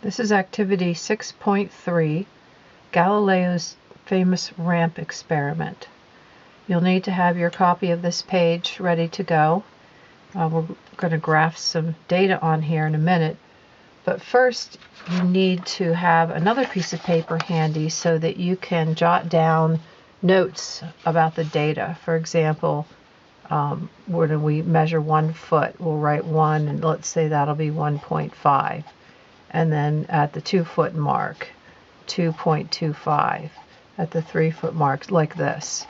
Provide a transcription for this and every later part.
This is activity 6.3, Galileo's famous ramp experiment. You'll need to have your copy of this page ready to go. We're going to graph some data on here in a minute, but first you need to have another piece of paper handy so that you can jot down notes about the data. For example, when we measure 1 foot, we'll write 1, and let's say that'll be 1.5. And then at the 2 foot mark, 2.25, at the 3 foot mark, like this,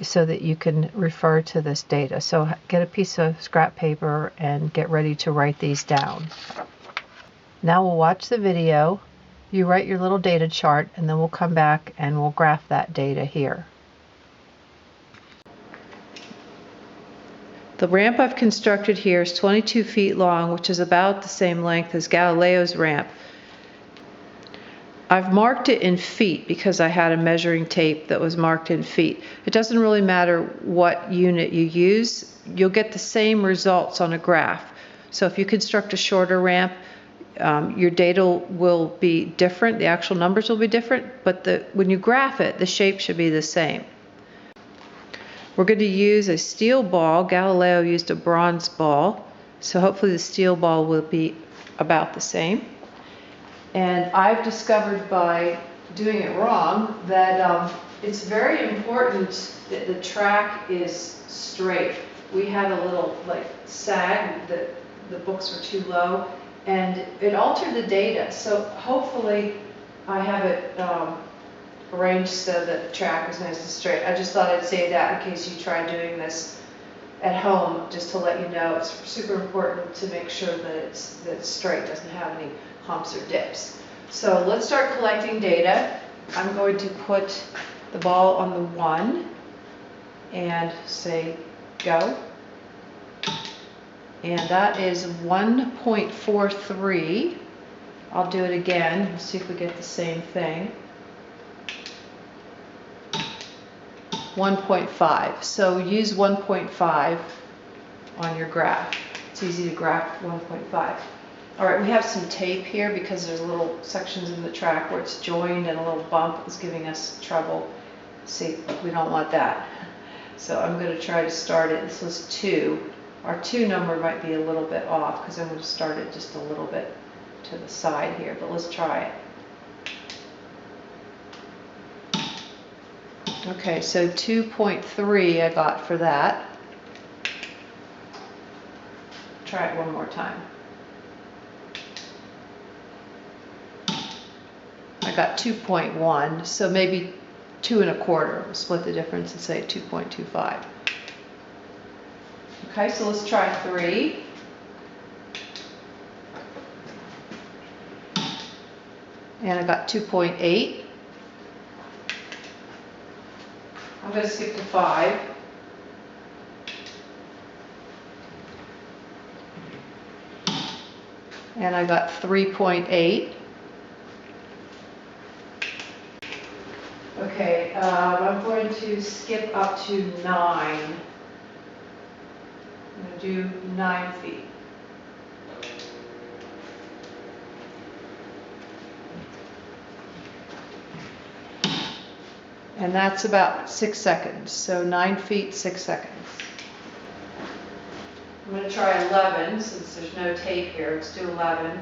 so that you can refer to this data. So get a piece of scrap paper and get ready to write these down. Now we'll watch the video, you write your little data chart, and then we'll come back and we'll graph that data here. The ramp I've constructed here is 22 feet long, which is about the same length as Galileo's ramp. I've marked it in feet because I had a measuring tape that was marked in feet. It doesn't really matter what unit you use, you'll get the same results on a graph. So if you construct a shorter ramp, your data will be different, the actual numbers will be different, but when you graph it, the shape should be the same. We're going to use a steel ball. Galileo used a bronze ball, so hopefully the steel ball will be about the same. And I've discovered by doing it wrong that it's very important that the track is straight. We had a little sag, that the books were too low, and it altered the data. So hopefully I have it arranged so that the track is nice and straight. I just thought I'd say that in case you try doing this at home, just to let you know it's super important to make sure that it's straight, doesn't have any humps or dips. So let's start collecting data. I'm going to put the ball on the 1 and say go. And that is 1.43. I'll do it again and see if we get the same thing. 1.5. So use 1.5 on your graph. It's easy to graph 1.5. All right, we have some tape here because there's little sections in the track where it's joined and a little bump is giving us trouble. See, we don't want that. So I'm going to try to start it. This was 2. Our 2 number might be a little bit off because I'm going to start it just a little bit to the side here, but let's try it. Okay, so 2.3 I got for that. Try it one more time. I got 2.1, so maybe 2 1/4. We'll split the difference and say 2.25. Okay, so let's try 3. And I got 2.8. I'm going to skip to 5. And I got 3.8. Okay, I'm going to skip up to 9. I'm going to do 9 feet. And that's about 6 seconds. So 9 feet, 6 seconds. I'm going to try 11 since there's no tape here. Let's do 11.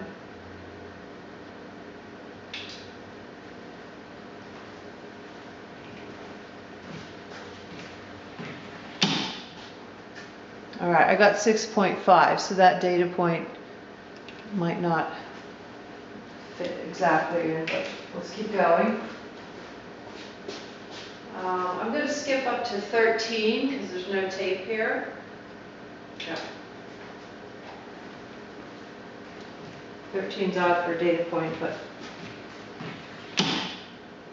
All right, I got 6.5, so that data point might not fit exactly, but let's keep going. I'm going to skip up to 13 because there's no tape here. Yeah. 13's odd for a data point, but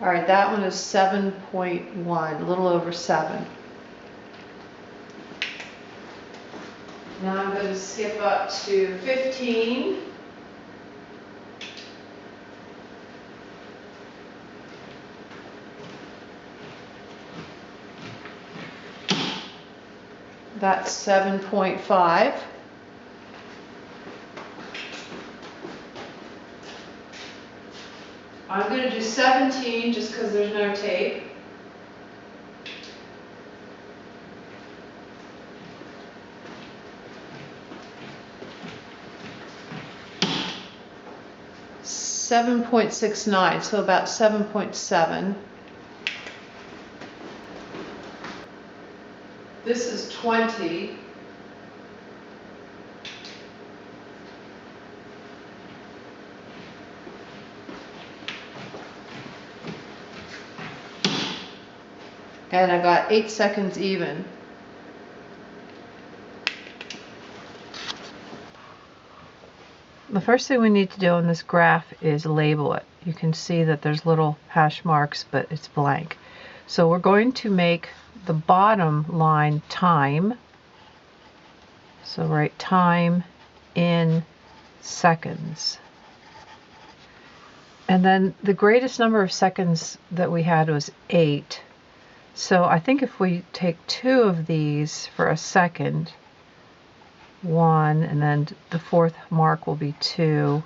all right, that one is 7.1, a little over 7. Now I'm going to skip up to 15. That's 7.5. I'm going to do 17 just because there's no tape. .69, so about 7.7. This is 20. And I got 8 seconds even. The first thing we need to do on this graph is label it. You can see that there's little hash marks, but it's blank. So we're going to make the bottom line time. So write time in seconds. And then the greatest number of seconds that we had was 8. So I think if we take 2 of these for a second, 1, and then the 4th mark will be 2,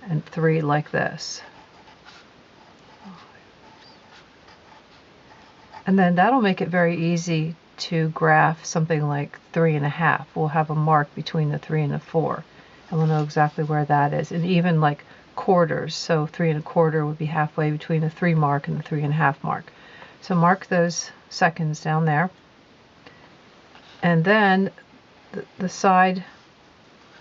and 3 like this. And then that'll make it very easy to graph something like 3.5. We'll have a mark between the 3 and the 4, and we'll know exactly where that is. And even like quarters, so 3 1/4 would be halfway between the 3 mark and the 3.5 mark. So mark those seconds down there. And then the side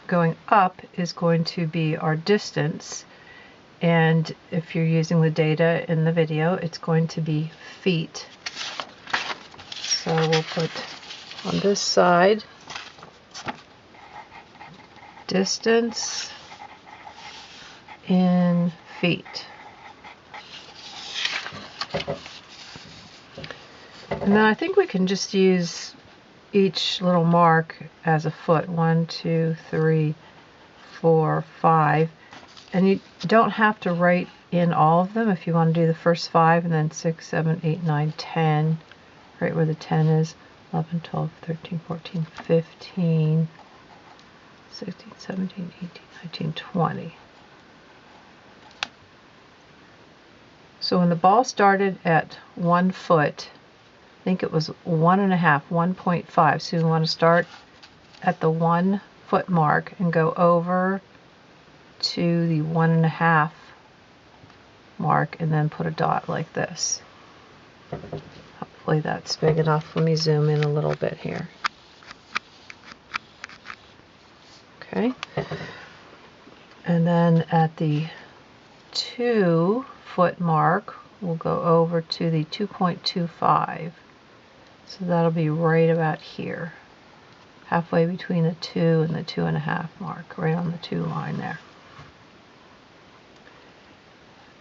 going up is going to be our distance, and if you're using the data in the video, it's going to be feet. So we'll put on this side distance in feet. And then I think we can just use each little mark as a foot. 1, 2, 3, 4, 5. And you don't have to write in all of them if you want to do the first 5 and then 6, 7, 8, 9, 10, right where the 10 is. 11, 12, 13, 14, 15, 16, 17, 18, 19, 20. So when the ball started at 1 foot, I think it was 1.5, 1.5. So you want to start at the 1 foot mark and go over to the 1.5 mark and then put a dot like this. Hopefully that's big enough. Let me zoom in a little bit here. Okay. And then at the 2 foot mark, we'll go over to the 2.25. So that'll be right about here, halfway between the 2 and the 2.5 mark, right on the 2 line there.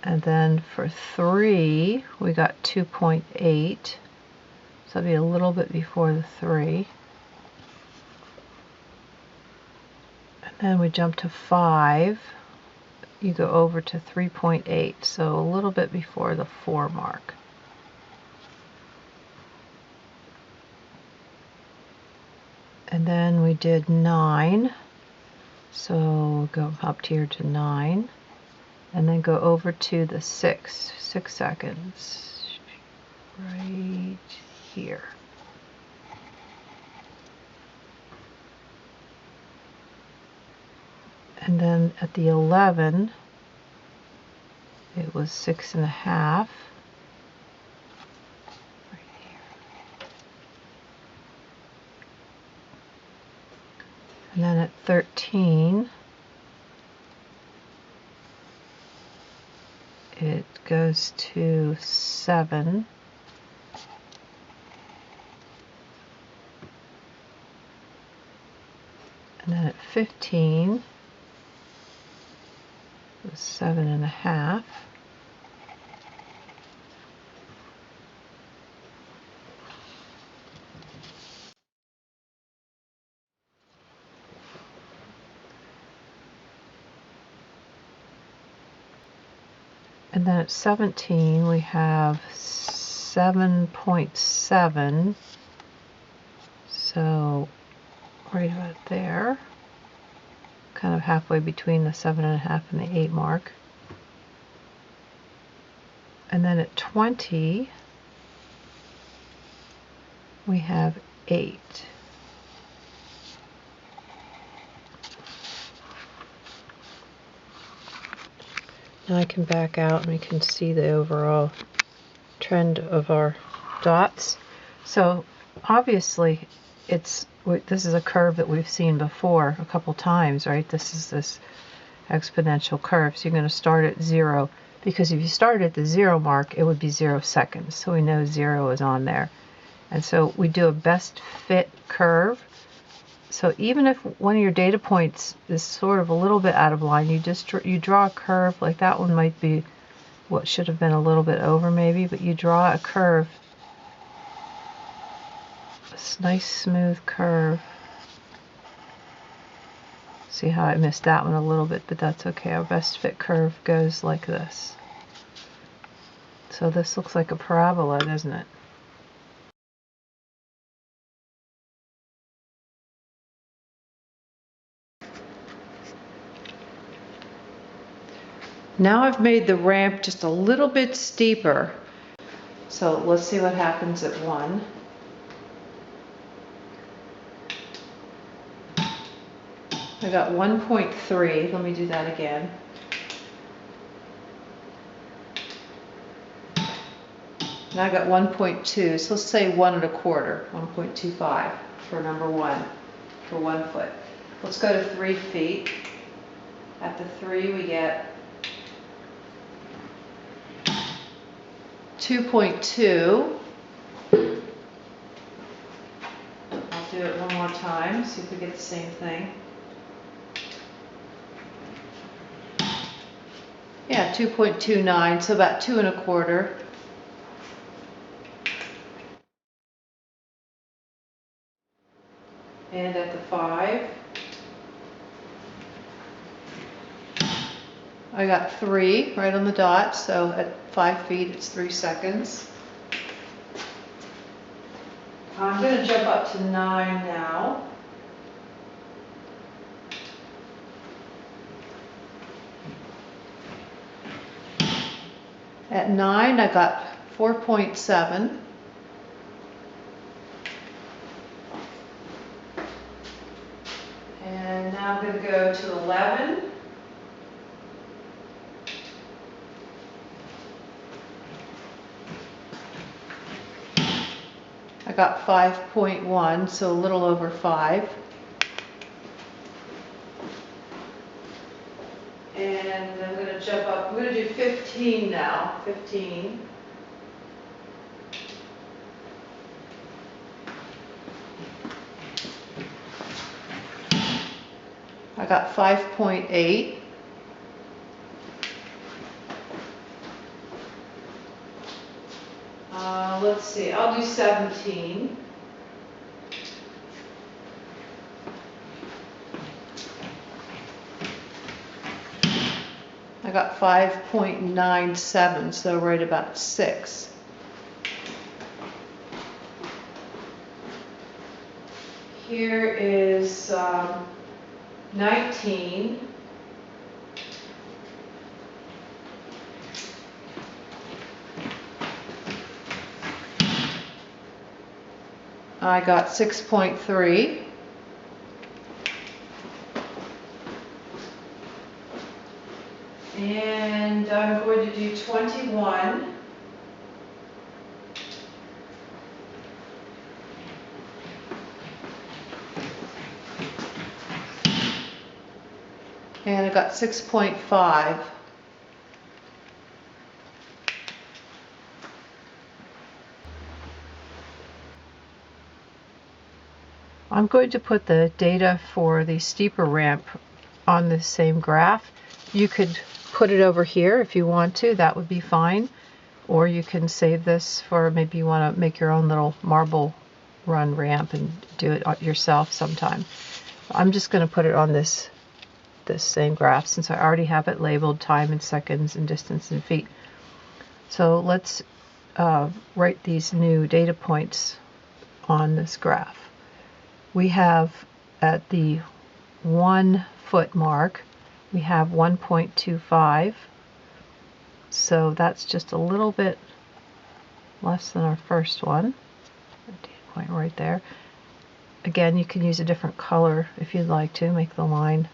And then for 3, we got 2.8. So that'll be a little bit before the 3. And then we jump to 5. You go over to 3.8, so a little bit before the 4 mark. And then we did 9, so we'll go up here to 9, and then go over to the 6 seconds, right here. And then at the 11, it was 6.5. And then at 13, it goes to 7. And then at 15, it was 7.5. And then at 17, we have 7.7. So right about there, kind of halfway between the 7.5 and the 8 mark. And then at 20, we have 8. Now I can back out and we can see the overall trend of our dots. So obviously this is a curve that we've seen before a couple times, right? This is this exponential curve. So you're going to start at 0, because if you started at the 0 mark, it would be 0 seconds. So we know 0 is on there. And so we do a best fit curve. So even if one of your data points is sort of a little bit out of line, you draw a curve. Like that one might be what should have been a little bit over maybe, but you draw a curve, this nice smooth curve. See how I missed that one a little bit, but that's okay. Our best fit curve goes like this. So this looks like a parabola, doesn't it? Now I've made the ramp just a little bit steeper. So let's see what happens at 1. I got 1.3. Let me do that again. Now I got 1.2. So let's say 1.25, 1.25 for number 1, for 1 foot. Let's go to 3 feet. At the 3 we get 2.2. I'll do it one more time, see if we get the same thing. Yeah, 2.29, so about 2.25. And at the 5, I got 3 right on the dot, so at 5 feet it's 3 seconds. I'm going to jump up to 9 now. At 9 I got 4.7. And now I'm going to go to 11. I got 5.1, so a little over 5. And I'm going to jump up, I'm going to do 15 now, 15. I got 5.8. Let's see, I'll do 17. I got 5.97, so right about 6. Here is 19. I got 6.3. And I'm going to do 21. And I got 6.5. I'm going to put the data for the steeper ramp on the same graph. You could put it over here if you want to, that would be fine. Or you can save this for maybe you want to make your own little marble run ramp and do it yourself sometime. I'm just going to put it on this same graph since I already have it labeled time in seconds and distance in feet. So let's write these new data points on this graph. We have at the 1 foot mark, we have 1.25. So that's just a little bit less than our first one. Data point right there. Again, you can use a different color if you'd like to make the line.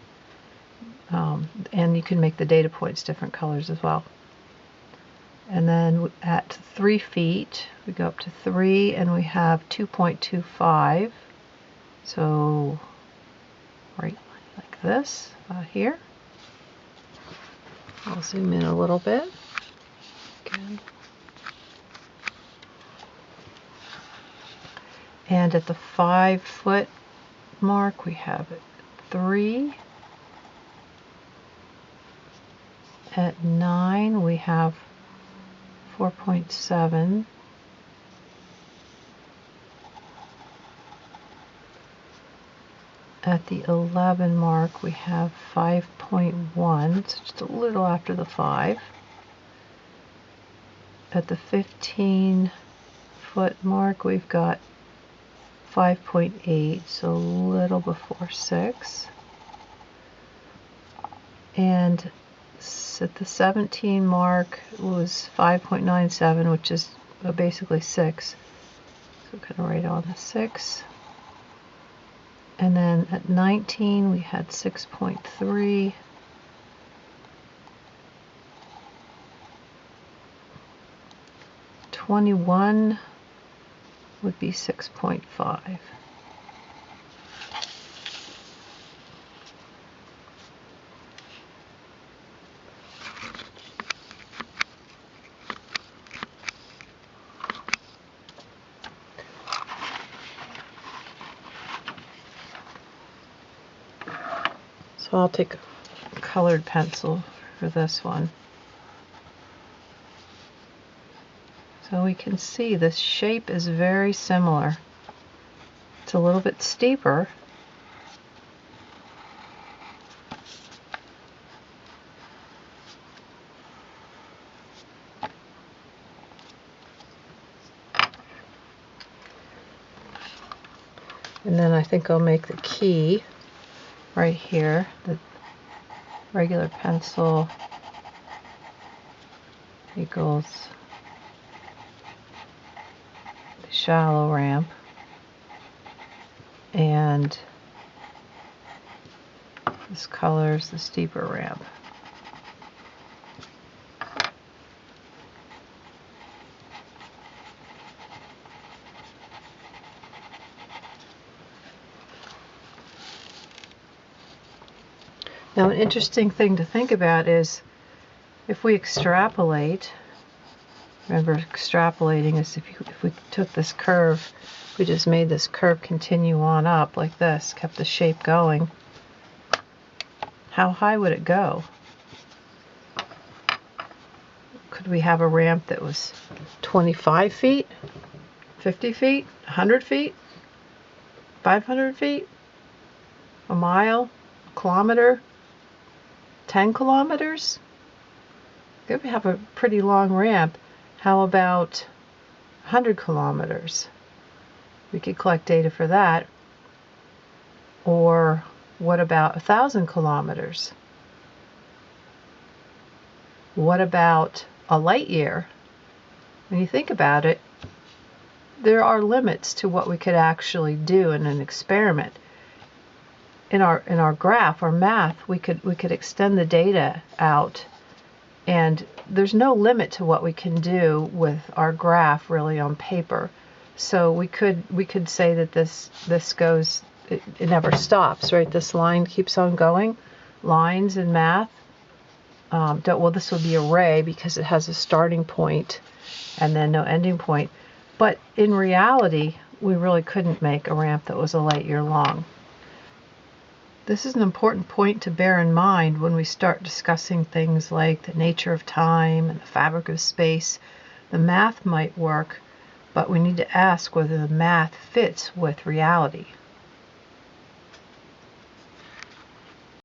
And you can make the data points different colors as well. And then at 3 feet, we go up to 3 and we have 2.25. So right like this here. I'll zoom in a little bit. Again. And at the 5 foot mark, we have 3. At 9, we have 4.7. At the 11 mark, we have 5.1, so just a little after the 5. At the 15 foot mark, we've got 5.8, so a little before 6. And at the 17 mark was 5.97, which is basically 6. So kind of right on the 6. And then at 19 we had 6.3. '21 would be 6.5. So I'll take a colored pencil for this one. So we can see this shape is very similar. It's a little bit steeper. And then I think I'll make the key right here, the regular pencil equals the shallow ramp, and this color is the steeper ramp. Now, an interesting thing to think about is if we extrapolate, remember extrapolating is if we took this curve, we just made this curve continue on up like this, kept the shape going, how high would it go? Could we have a ramp that was 25 feet, 50 feet, 100 feet, 500 feet, a mile, a kilometer? 10 kilometers? If we have a pretty long ramp, how about 100 kilometers? We could collect data for that. Or what about 1,000 kilometers? What about a light year? When you think about it, there are limits to what we could actually do in an experiment. In our graph or math, we could extend the data out, and there's no limit to what we can do with our graph really on paper. So we could say that this goes, it never stops, right? This line keeps on going. Lines in math well, this would be array because it has a starting point and then no ending point. But in reality, we really couldn't make a ramp that was a light year long. This is an important point to bear in mind when we start discussing things like the nature of time and the fabric of space. The math might work, but we need to ask whether the math fits with reality.